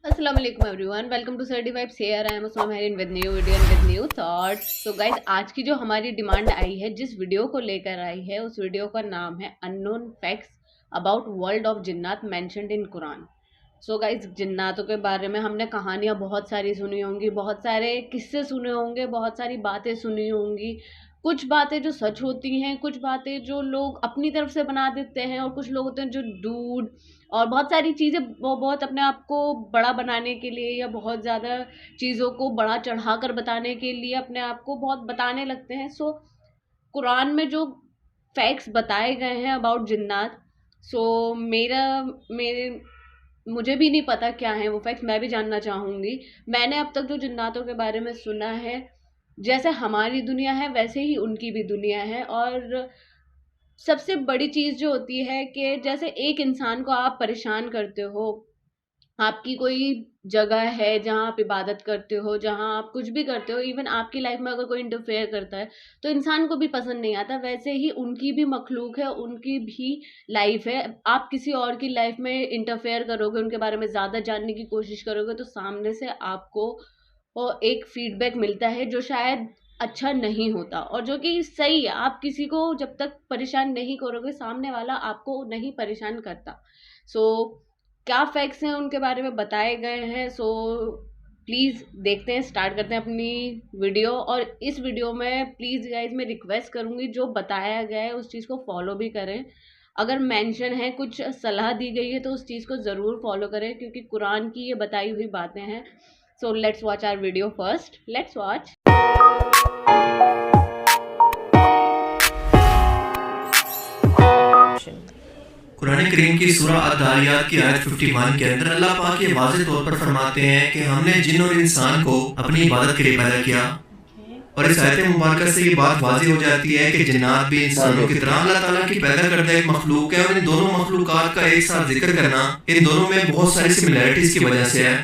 अस्सलाम वालेकुम everyone, welcome to certi vibes. Here I am Usma Mehreen with new video and with new thoughts. तो guys, आज की जो हमारी डिमांड आई है, जिस वीडियो को लेकर आई है, उस वीडियो का नाम है unknown facts about world of जिन्नात mentioned in Quran. So guys, जिन्नातों के बारे में हमने कहानियाँ बहुत सारी सुनी होंगी, बहुत सारे किस्से सुने होंगे, बहुत सारी बातें सुनी होंगी। कुछ बातें जो सच होती हैं, कुछ बातें जो लोग अपनी तरफ से बना देते हैं, और कुछ लोग होते हैं जो डूड और बहुत सारी चीज़ें वो बहुत अपने आप को बड़ा बनाने के लिए या बहुत ज़्यादा चीज़ों को बड़ा चढ़ाकर बताने के लिए अपने आप को बहुत बताने लगते हैं। सो कुरान में जो फैक्ट्स बताए गए हैं अबाउट जिन्नात, सो मेरे मुझे भी नहीं पता क्या है वो फैक्ट्स, मैं भी जानना चाहूँगी। मैंने अब तक जो जिन्नातों के बारे में सुना है, जैसे हमारी दुनिया है वैसे ही उनकी भी दुनिया है। और सबसे बड़ी चीज़ जो होती है कि जैसे एक इंसान को आप परेशान करते हो, आपकी कोई जगह है जहाँ आप इबादत करते हो, जहाँ आप कुछ भी करते हो, इवन आपकी लाइफ में अगर कोई इंटरफेयर करता है तो इंसान को भी पसंद नहीं आता। वैसे ही उनकी भी मखलूक है, उनकी भी लाइफ है। आप किसी और की लाइफ में इंटरफेयर करोगे, उनके बारे में ज़्यादा जानने की कोशिश करोगे, तो सामने से आपको और एक फीडबैक मिलता है जो शायद अच्छा नहीं होता, और जो कि सही है। आप किसी को जब तक परेशान नहीं करोगे, सामने वाला आपको नहीं परेशान करता। सो क्या फैक्ट्स हैं उनके बारे में बताए गए हैं। सो प्लीज़ देखते हैं, स्टार्ट करते हैं अपनी वीडियो। और इस वीडियो में प्लीज़ गाइज मैं रिक्वेस्ट करूँगी, जो बताया गया है उस चीज़ को फॉलो भी करें। अगर मेंशन है, कुछ सलाह दी गई है, तो उस चीज़ को ज़रूर फॉलो करें, क्योंकि कुरान की ये बताई हुई बातें हैं। So let's watch our video first. Let's watch. Quran करीम की सूरह अद-दारियात की आयत 51 के अंदर अल्लाह पाक ये वाज़ेह तौर पर फरमाते हैं कि हमने जिन और इंसान को अपनी इबादत के लिए पैदा किया। और इस आयत मुबारक से ये बात वाज़ेह हो जाती है कि जिन्नात भी इंसानों की तरह अल्लाह ताला की पैदा करदा एक मखलूक है, और इन दोनों मखलूकात का एक साथ जिक्र करना इन दोनों में बहुत सारी सिमिलैरिटीज की वजह से है।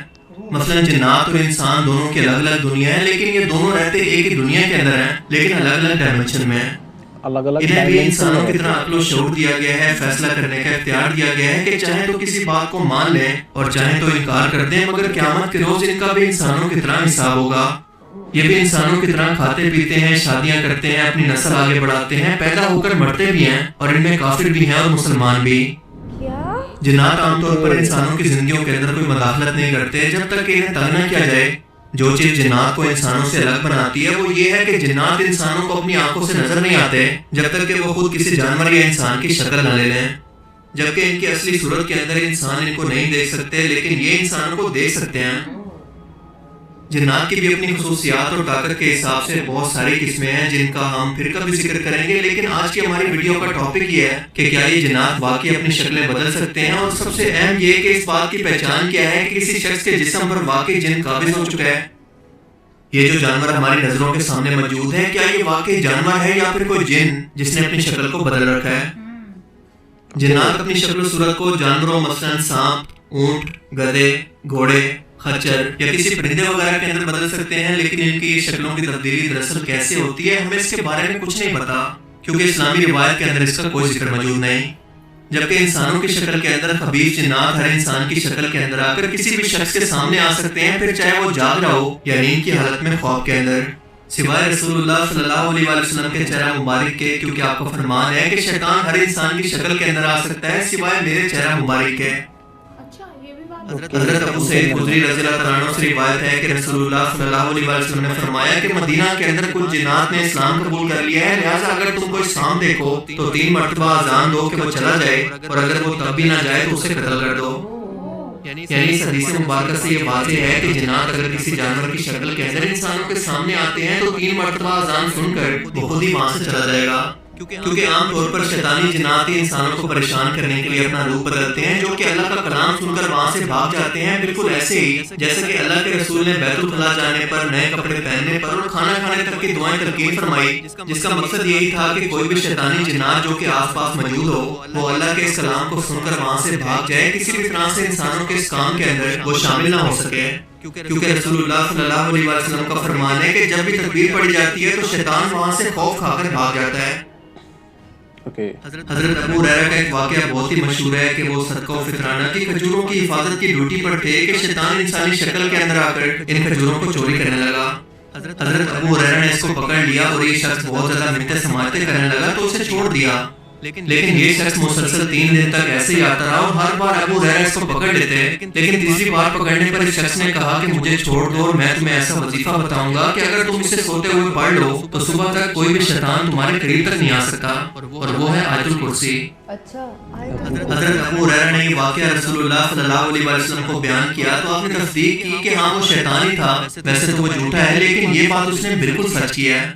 मसलन जिन्नात और इंसान दोनों की अलग अलग दुनिया है, लेकिन ये दोनों रहते एक ही दुनिया के अंदर हैं, लेकिन अलग अलग डायमेंशन में है। इन्हें भी इंसानों की तरह अक्ल और शऊर दिया गया है, फैसला करने का इख्तियार दिया गया है कि चाहे तो किसी बात को मान लें और चाहे तो इनकार कर दें, मगर क़यामत के रोज इनका भी इंसानों की तरह हिसाब होगा। ये भी इंसानों की तरह खाते पीते हैं, शादियां करते हैं, अपनी नस्ल आगे बढ़ाते हैं, पैदा होकर मरते भी हैं, और इनमें काफिर भी हैं और मुसलमान भी। जिन्नात आमतौर पर इंसानों की जिंदगियों के अंदर कोई मदाखलत नहीं करते जब तक कि इन्हें तंग न किया जाए। जो चीज जिन्नात को इंसानों से अलग बनाती है वो ये है कि जिन्नात इंसानों को अपनी आंखों से नजर नहीं आते जब तक कि वो खुद किसी जानवर या इंसान की शक्ल न ले लें, जबकि इनकी असली सूरत के अंदर इंसान इनको नहीं देख सकते, लेकिन ये इंसानों को देख सकते हैं। जिन्नात की भी अपनी खुसूसियात और ताकत के हिसाब से बहुत सारी किस्में हैं जिनका हम फिर कभी जिक्र करेंगे, लेकिन आज की हमारी वीडियो का टॉपिक ये है कि क्या ये जिन्नात वाकई अपनी शक्लें बदल सकते हैं, और सबसे अहम ये कि इस बात की पहचान क्या है कि किसी शख्स के जिस्म पर वाकई जिन काबिज हो चुका है। ये जो जानवर हमारी नजरों के सामने मौजूद है, क्या ये वाकई जानवर है या फिर कोई जिन जिसने अपनी शक्ल को बदल रखा है। जिन्नात अपनी शक्ल सूरत को जानवरों मसलन सांप, ऊंट, गधे, घोड़े, खच्चर या किसी परिंदे वगैरह के अंदर बदल सकते हैं, लेकिन इनकी शक्लों की तब्दीली दरअसल कैसे होती है हमें इसके बारे में कुछ नहीं पता, क्योंकि इस्लामी रिवायत के अंदर इसका कोई जिक्र मौजूद नहीं। जबकि इंसानों की शक्ल के अंदर खबीस जिन्नात हर इंसान की शक्ल के अंदर आकर किसी भी शख्स के सामने आ सकते हैं, फिर चाहे वो जाग रहा हो या नींद की हालत में ख्वाब के अंदर, सिवाय रसूलुल्लाह सल्लल्लाहु अलैहि वसल्लम के चेहरा मुबारक के, क्योंकि आपका फरमान है कि शैतान हर इंसान की शक्ल के अंदर आ सकता है सिवाय मेरे चेहरा मुबारक के। हज़रत अबू सईद खुदरी रज़ियल्लाहु ताला अन्हु से रिवायत है कि रसूलुल्लाह सल्लल्लाहु अलैहि वसल्लम ने फरमाया कि मदीना के अंदर कुछ जिन्नात ने इस्लाम कबूल कर लिया है, लिहाजा अगर तुम कोई सांप देखो तो 3 मर्तबा अज़ान दो कि वो चला जाए, और अगर वो तब भी ना जाए तो उसे कत्ल कर दो। यानी इस हदीस मुबारक से ये वाज़ेह है कि जिन्नात अगर किसी जानवर की शक्ल के अंदर इंसानों के सामने आते हैं तो 3 मर्तबा अज़ान सुनकर वो खुद ही वहां से चला जाएगा, क्योंकि आमतौर पर शैतानी जिन्नात इंसानों को परेशान करने के लिए अपना रूप बदलते हैं, जो कि अल्लाह का कलाम सुनकर वहां से भाग जाते हैं, बिल्कुल ऐसे ही जैसे कि अल्लाह के रसूल ने बैतुल खला जाने पर, नए कपड़े पहनने पर और खाना खाने तक की दुआएं तलकीन फरमाई, जिसका मकसद यही था कि कोई भी शैतानी जिन्नात जो कि आसपास मौजूद हो वो अल्लाह के इस कलाम को सुनकर वहां से भाग जाए, किसी भी तरह से इंसानों के इस काम के अंदर वो शामिल ना हो सके। क्योंकि रसूलुल्लाह सल्लल्लाहु अलैहि वसल्लम का फरमान है कि जब भी तकबीर पड़ी जाती है तो शैतान वहां से खौफ खाकर भाग जाता है। हजरत अबू हुरैरा का एक वाकया बहुत ही मशहूर है कि वो सदका व फितराना की खजूरों की हिफाजत की ड्यूटी पर थे कि शैतान इंसानी शक्ल के अंदर आकर इन खजूरों को चोरी करने लगा। हजरत अबू हुरैरा ने इसको पकड़ लिया और ये शख्स बहुत ज्यादा मिन्नतें समाते करने लगा तो उसे छोड़ दिया। लेकिन ये शख्स मुसलसल 3 दिन तक ऐसे ही आता रहा और हर बार अबू हुरैरा इसको पकड़ लेते। लेकिन तीसरी बार पकड़ने पर इस शख्स ने कहा कि मुझे छोड़ दो और मैं तुम्हें ऐसा वजीफा बताऊंगा कि अगर तुम इसे सोते हुए पढ़ लो तो सुबह तक कोई भी शैतान तुम्हारे करीब तक नहीं आ सकता, और वो है आयतुल कुर्सी। अच्छा, हजरत अबू हुरैरा ने ये वाकया रसूलुल्लाह सल्लल्लाहु अलैहि वसल्लम को बयान किया तो आपने तस्दीक की कि हाँ वो शैतान ही था। वैसे तो वो झूठा है लेकिन ये बात उसने बिल्कुल सच किया है।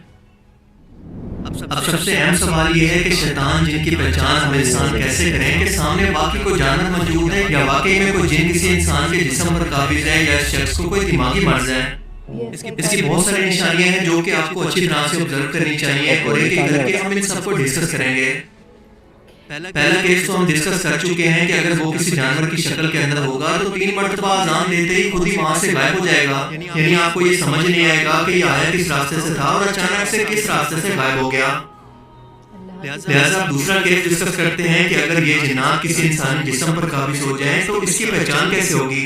अब सबसे अहम सवाल ये है कि शैतान जिनकी पहचान हम इंसान कैसे करें कि सामने बाकी कोई जानवर मौजूद है या वाकई में कोई जिन किसी इंसान के जिस्म पर काबिज है या इस शख्स को कोई दिमागी मर्ज है। इसकी बहुत सारी निशानियां हैं जो कि आपको अच्छी तरह से ऑब्जर्व करनी चाहिए और एक एक करके हम इन सबको डिस्कस करेंगे। पहला केस तो हम डिस्कस कर चुके हैं कि अगर वो किसी जानवर की शक्ल के अंदर होगा तो 3 मरतबा अज़ान देते ही खुद ही वहां से गायब हो जाएगा। यानी आपको ये समझ नहीं आएगा कि ये आया किस रास्ते से था और अचानक से किस रास्ते से गायब हो गया। लिहाजा आप दूसरा केस डिस्कस करते हैं कि अगर ये जिन्नात किसी इंसानी जिस्म पर काबिज हो जाए तो इसकी पहचान कैसे होगी।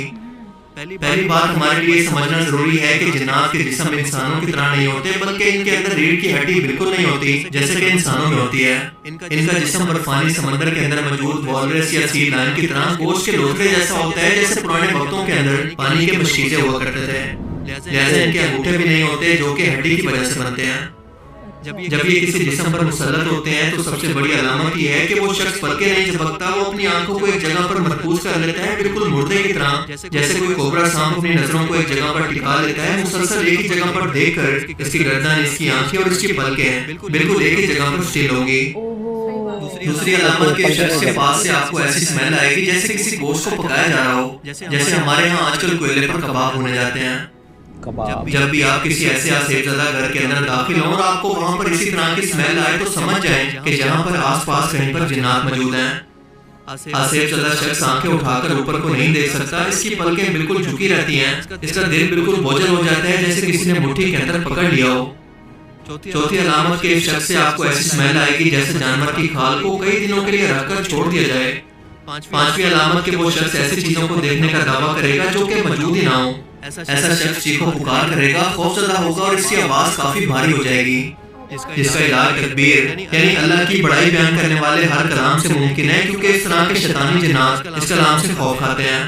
पहली बात हमारे लिए समझना जरूरी है कि जिन्नात के जिस्म इंसानों की तरह नहीं होते बल्कि इनके अंदर रीढ़ की हड्डी बिल्कुल नहीं होती जैसे कि इंसानों में होती है। इनका जिस्म बर्फानी समंदर के अंदर मौजूद वॉलरस या सी लायन की तरह गोश्त के लोथड़े जैसा होता है जैसे पुराने वक्तों के अंदर पानी के मशीजे हुआ करते थे। लिहाजा इनके अंगूठे भी नहीं होते जो कि हड्डी की वजह से बनते हैं। जब ये किसी जिस्म पर मुसल्लत होते हैं तो सबसे बड़ी अलामत यह है कि वो शख्स पलके नहीं झपकता, वो अपनी आंखों को एक जगह पर मरकूज कर लेता है बिल्कुल मुर्दे की तरह, जैसे कोई कोबरा सांप अपनी नजरों को एक जगह पर टिका लेता है। मुसलसल एक ही जगह पर देखकर इसकी गर्दन, इसकी आंखें और इसकी पलकें बिल्कुल एक ही जगह पर स्टिल होंगी। दूसरी अलामत के शख्स के पास से आपको ऐसी स्मेल आएगी जैसे किसी गोश्त को पकाया जा रहा हो, जैसे हमारे यहाँ आजकल कोयले पर कबाब होने जाते हैं। जब भी आप किसी ऐसे आसेबज़दा घर के अंदर दाखिल हों और आपको वहाँ पर इसी तरह की स्मेल आए तो समझ जाएं कि जहाँ पर आसपास कहीं पर जिन्नात मौजूद हैं। आसेबज़दा शख्स आंखें उठाकर ऊपर को नहीं देख सकता, इसकी पलकें बिल्कुल झुकी रहती हैं, इसका दिल बिल्कुल बोझल हो जाता है जैसे किसी ने मुट्ठी के अंदर पकड़ लिया हो। चौथी अलामत के शख्स से आपको ऐसी स्मेल आएगी जैसे जानवर की खाल को कई दिनों के लिए रखकर छोड़ दिया जाए। पांचवी अलामत के वो शख्स ऐसी चीजों को देखने का दावा करेगा जो कि मौजूद ही ना हो। ऐसा शख्स चीखो पुकार करेगा, खौफजदा होगा और इसकी आवाज काफी भारी हो जाएगी। जिसका इलाज तकबीर यानी अल्लाह की बड़ाई बयान करने वाले हर कलाम से मुमकिन है क्योंकि इस तरह के शैतानी जिन्नात इस कलाम से खौफ खाते हैं।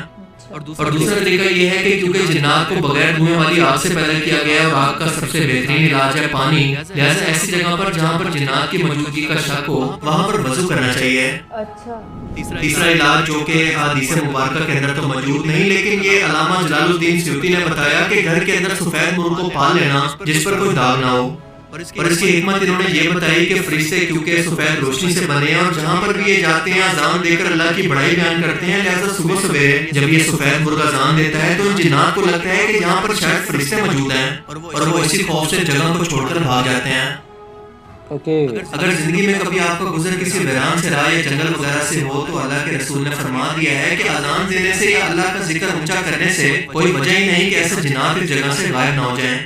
और दूसरा तरीका यह है कि क्योंकि जिन्नात को बगैर धुएं वाली आग से पैदा किया गया है और आग का सबसे बेहतरीन इलाज है पानी, लिहाजा ऐसी जगह पर जहाँ पर जिन्नात की मौजूदगी का शक हो वहाँ पर वजू करना चाहिए। अच्छा। तीसरा इलाज जो कि हदीस मुबारक के अंदर तो मौजूद नहीं लेकिन ये अल्लामा जलालुद्दीन सयूती ने बताया कि घर के अंदर सफेद मुर्ग को पाल लेना जिस पर कोई दाग ना हो। और इसकी हिकमत इन्होंने ये बताई कि फरिश्ते क्योंकि सफेद रोशनी से बने हैं और जहाँ पर भी ये जाते हैं अज़ान देकर अल्लाह की बड़ाई बयान करते हैं, लिहाजा सुबह सवेरे जब ये सफेद मुर्ग अज़ान देता है तो इन जिन्नात को लगता है कि यहाँ पर शायद फरिश्ते मौजूद हैं और वो इसी खौफ से जगह को छोड़कर भाग जाते हैं। अगर जिंदगी में कभी आपका गुजर किसी वीरान से राह या जंगल वगैरह से हो तो अल्लाह के रसूल ने फरमा दिया है कि अज़ान देने से या अल्लाह का जिक्र ऊंचा करने से कोई वजह ही नहीं कि ऐसे जिन्नात इस जगह से गायब ना हो जाएं।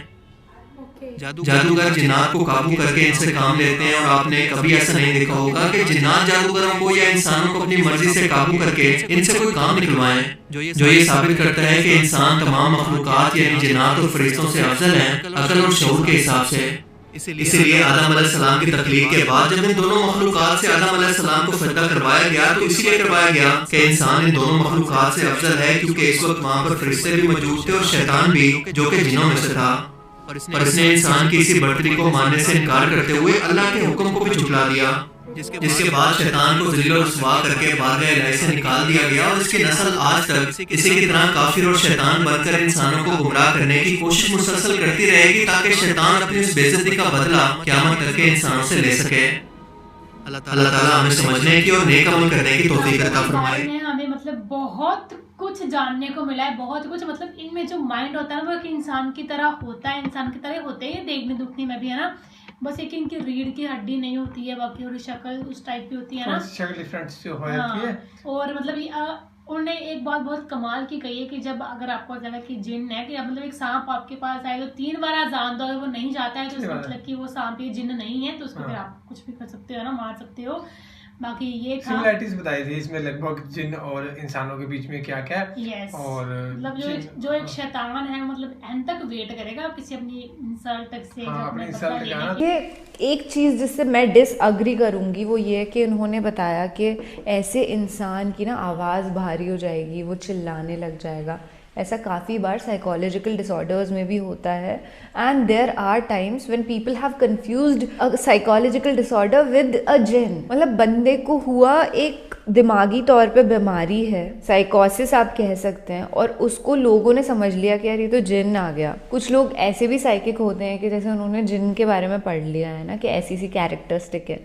जादूगर जिन्नात को काबू करके इनसे काम लेते हैं और आपने कभी ऐसा नहीं देखा होगा कि जिन्नात जादूगरों को या इंसानों को अपनी मर्जी से काबू करके इनसे कोई काम निकलवाएं, जो ये साबित करता है कि इंसान तमाम मखलूकात यानी जिन्नात और फरिश्तों से अफजल हैं अकल और शऊर के हिसाब से। इसीलिए आदम अलैहिस्सलाम की तख्लीक के बाद जब इन दोनों मखलूकात से आदम अलैहिस्सलाम को सजदा करवाया गया तो इसलिए करवाया गया कि इंसान इन दोनों मखलूकात से अफजल है क्योंकि इस वक्त वहाँ पर फरिश्ते भी मौजूद थे और शैतान भी जो कि जिन्नों में से था। और इसने इंसान की इसी बढ़तरी को मानने से इनकार करते हुए अल्लाह के हुक्म को भी झुठला दिया, जिसके बाद शैतान को ज़िल्ल और रुस्वा करके बारगाह इलाही से निकाल दिया गया और इसकी नस्ल आज तक इसी की तरह काफिर और शैतान बनकर इंसानों को गुमराह करने की कोशिश मुसलसल करती रहेगी ताकि शैतान अपनी इस बेइज्जती का बदला क़यामत तक के इंसानों से ले सके। अल्लाह ताला हमें समझने की और नेक अमल करने की तौफीक अता फरमाए। हमें मतलब बहुत कुछ जानने को मिला है, बहुत कुछ मतलब इनमें जो माइंड होता है ना वो एक इंसान की तरह होता है, इंसान की तरह होते हैं देखने दुखने में भी, है ना। बस एक इनकी रीढ़ की हड्डी नहीं होती है, बाकी और शक्ल उस टाइप की होती है ना, शक्ल डिफरेंट से हो जाती है। और मतलब उन्होंने एक बात बहुत कमाल की कही है कि जब अगर आपको लगा कि जिन है, कि मतलब एक सांप आपके पास आए तो 3 बार अजान दो, अगर वो नहीं जाता है तो इसका मतलब कि वो सांप ये जिन नहीं है, तो उसको फिर आप कुछ भी कर सकते हो ना, मार सकते हो। बाकी ये था सिमिलैरिटीज बताई थी इसमें लगभग जिन और इंसानों के बीच में क्या क्या यस, और मतलब जो एक शैतान है मतलब एंड तक वेट करेगा किसी अपनी इंसल्ट से, हाँ, अपने अपनी बदला insult लेने का की। ये एक चीज़ जिससे मैं डिसअग्री करूँगी वो ये है कि उन्होंने बताया कि ऐसे इंसान की ना आवाज़ भारी हो जाएगी, वो चिल्लाने लग जाएगा। ऐसा काफ़ी बार साइकोलॉजिकल डिसऑर्डर्स में भी होता है, and there are times when people have confused a psychological disorder with a jinn. मतलब बंदे को हुआ एक दिमागी तौर पे बीमारी है, साइकोसिस आप कह सकते हैं, और उसको लोगों ने समझ लिया कि यार ये तो जिन आ गया। कुछ लोग ऐसे भी साइकिक होते हैं कि जैसे उन्होंने जिन के बारे में पढ़ लिया है ना कि ऐसी सी कैरेक्टरिस्टिक है,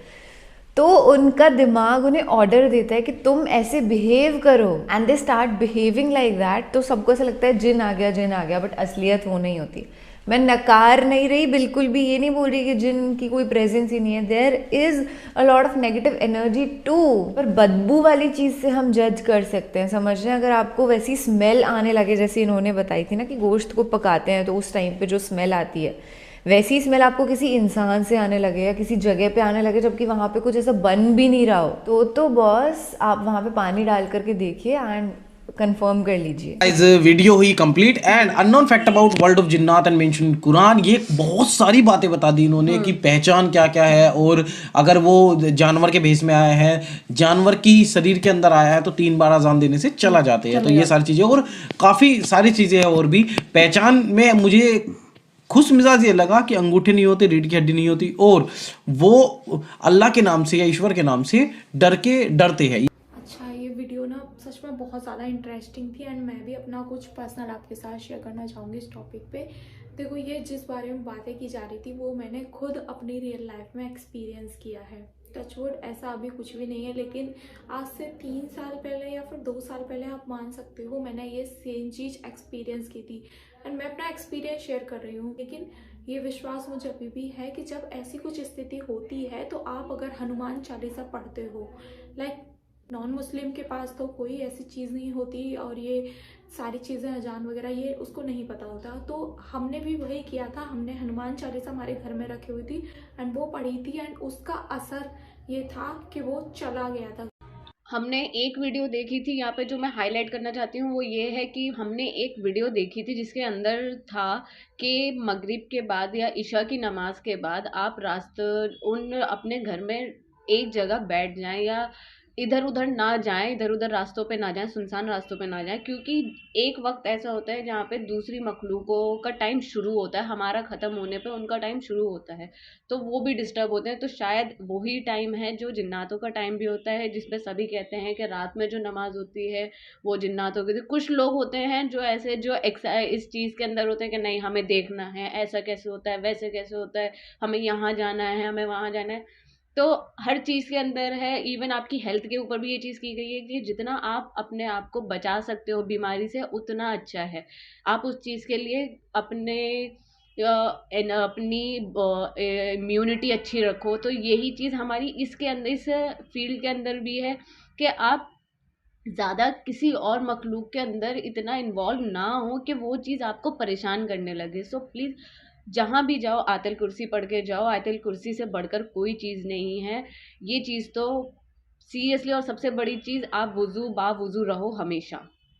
तो उनका दिमाग उन्हें ऑर्डर देता है कि तुम ऐसे बिहेव करो, and they start behaving like that. तो सबको ऐसा लगता है जिन आ गया, जिन आ गया, बट असलियत वो नहीं होती। मैं नकार नहीं रही, बिल्कुल भी ये नहीं बोल रही कि जिन की कोई प्रेजेंस ही नहीं है, there is a lot of negative energy too. पर बदबू वाली चीज़ से हम जज कर सकते हैं, समझ रहे हैं? अगर आपको वैसी स्मेल आने लगे जैसे इन्होंने बताई थी ना कि गोश्त को पकाते हैं तो उस टाइम पे जो स्मेल आती है, वैसी स्मेल आपको किसी इंसान से आने लगे या किसी जगह पे आने लगे जबकि वहाँ पे कुछ ऐसा बन भी नहीं रहा हो, तो बॉस आप वहाँ पे पानी डाल करके देखिए एंड कंफर्म कर लीजिए। गाइस वीडियो हुई complete and unknown fact about world of जिन्नात एंड मेंशन कुरान। ये बहुत सारी बातें बता दी इन्होंने कि पहचान क्या क्या है, और अगर वो जानवर के भेष में आया है, जानवर की शरीर के अंदर आया है तो 3 बार अजान देने से चला जाते हैं। तो ये सारी चीज़ें और काफ़ी सारी चीज़ें हैं और भी। पहचान में मुझे खुश मिजाज ये लगा कि अंगूठे नहीं होते, रीढ़ की हड्डी नहीं होती, और वो अल्लाह के नाम से या ईश्वर के नाम से डरते हैं। अच्छा, ये वीडियो ना सच में बहुत ज़्यादा इंटरेस्टिंग थी, एंड मैं भी अपना कुछ पर्सनल आपके साथ शेयर करना चाहूँगी इस टॉपिक पे। देखो, ये जिस बारे में बातें की जा रही थी वो मैंने खुद अपनी रियल लाइफ में एक्सपीरियंस किया है। टचवुड ऐसा अभी कुछ भी नहीं है, लेकिन आज से 3 साल पहले या फिर 2 साल पहले आप मान सकते हो मैंने ये सेम चीज़ एक्सपीरियंस की थी, एंड मैं अपना एक्सपीरियंस शेयर कर रही हूँ। लेकिन ये विश्वास मुझे अभी भी है कि जब ऐसी कुछ स्थिति होती है तो आप अगर हनुमान चालीसा पढ़ते हो, लाइक नॉन मुस्लिम के पास तो कोई ऐसी चीज़ नहीं होती, और ये सारी चीज़ें अजान वगैरह ये उसको नहीं पता होता, तो हमने भी वही किया था। हमने हनुमान चालीसा हमारे घर में रखी हुई थी एंड वो पढ़ी थी, एंड उसका असर ये था कि वो चला गया था। हमने एक वीडियो देखी थी, यहाँ पे जो मैं हाईलाइट करना चाहती हूँ वो ये है कि हमने एक वीडियो देखी थी जिसके अंदर था कि मगरिब के बाद या इशा की नमाज के बाद आप अपने घर में एक जगह बैठ जाएं या इधर उधर ना जाएं, इधर उधर रास्तों पे ना जाएं, सुनसान रास्तों पे ना जाएं, क्योंकि एक वक्त ऐसा होता है जहाँ पे दूसरी मखलूकों का टाइम शुरू होता है, हमारा ख़त्म होने पे उनका टाइम शुरू होता है, तो वो भी डिस्टर्ब होते हैं। तो शायद वही टाइम है जो जिन्नातों का टाइम भी होता है, जिसमें सभी कहते हैं कि रात में जो नमाज होती है वो जिन्नातों की। कुछ लोग होते हैं जो ऐसे जो इस चीज़ के अंदर होते हैं कि नहीं हमें देखना है, ऐसा कैसे होता है, वैसे कैसे होता है, हमें यहाँ जाना है, हमें वहाँ जाना है। तो हर चीज़ के अंदर है, इवन आपकी हेल्थ के ऊपर भी ये चीज़ की गई है कि जितना आप अपने आप को बचा सकते हो बीमारी से उतना अच्छा है। आप उस चीज़ के लिए अपनी इम्यूनिटी अच्छी रखो। तो यही चीज़ हमारी इसके अंदर इस फील्ड के अंदर भी है कि आप ज़्यादा किसी और मखलूक के अंदर इतना इन्वॉल्व ना हो कि वो चीज़ आपको परेशान करने लगे। सो प्लीज़ जहाँ भी जाओ आयतल कुर्सी पढ़ के जाओ, आयतल कुर्सी से बढ़कर कोई चीज़ नहीं है। ये चीज़ तो सीरियसली, और सबसे बड़ी चीज़ आप बावुज़ू रहो हमेशा,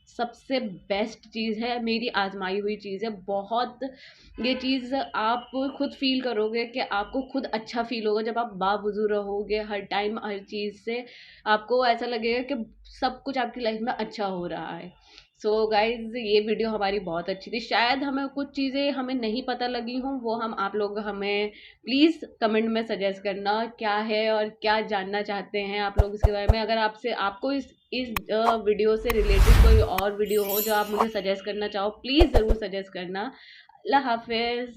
सबसे बेस्ट चीज़ है, मेरी आजमाई हुई चीज़ है बहुत। ये चीज़ आप खुद फील करोगे कि आपको खुद अच्छा फील होगा जब आप बावुज़ू रहोगे हर टाइम, हर चीज़ से आपको ऐसा लगेगा कि सब कुछ आपकी लाइफ में अच्छा हो रहा है। सो गाइज, ये वीडियो हमारी बहुत अच्छी थी। शायद हमें कुछ चीज़ें हमें नहीं पता लगी हों, वो आप लोग हमें प्लीज़ कमेंट में सजेस्ट करना क्या है और क्या जानना चाहते हैं आप लोग इसके बारे में। अगर आपको इस वीडियो से रिलेटेड कोई और वीडियो हो जो आप मुझे सजेस्ट करना चाहो, प्लीज़ ज़रूर सजेस्ट करना। अल्लाह हाफिज़।